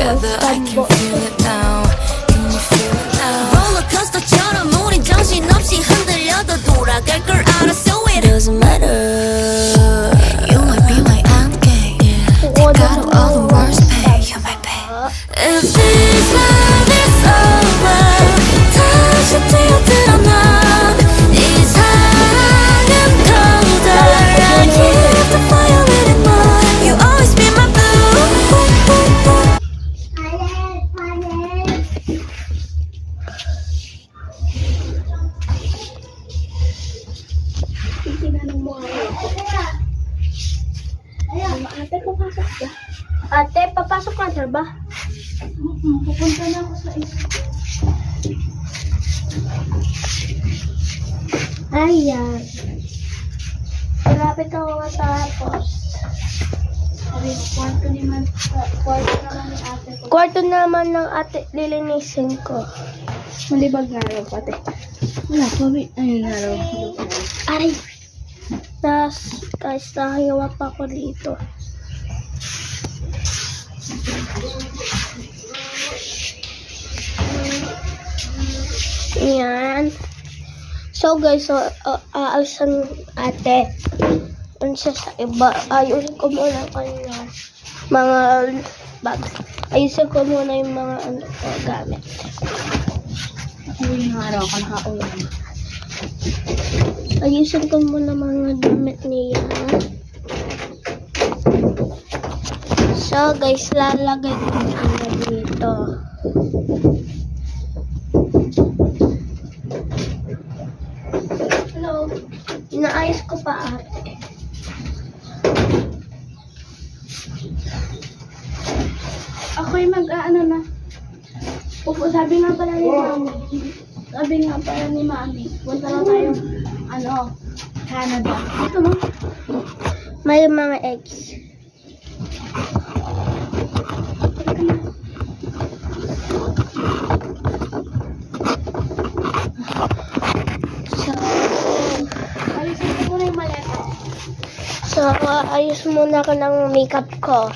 together. I can feel it now. Can you feel it now? 롤러코스터처럼 우린 정신없이 흔들려도 돌아갈 걸 알아. So it doesn't matter. You might be my endgame. Take out all the worst pain. You might pay. If this love is over, 다시 뛰어들어 난. 이 사랑은 colder. I keep the fire lit in mine. You always be my boo. Ate, papasok ka. Ate, papasok ka na ba? Pupunta na ako sa isa. Ayan. Malapit ako matapos. Sabi, kwarto naman ng ate, lilinisin ko. Malibag nga raw, ate. Wala, ayun nga raw. Aray! Tapos, guys, nakahiwa pa ako dito. Yan. So, guys, aalisan ate. Unsa sa iba. Ayusin ko muna kanya mga bags. Ayusin ko muna yung mga gamit. Uwi nga araw ka nakaulan. Ayusin ko muna mga damit niya. So, guys, lalagay ko muna dito. Hello. Inaayos ko pa, ate. Ako'y mag-aano na. Sabi nga pala ni Mami. Punta na tayo, Canada. Ito mo. May mga eggs. So, ayos muna ako ng makeup ko.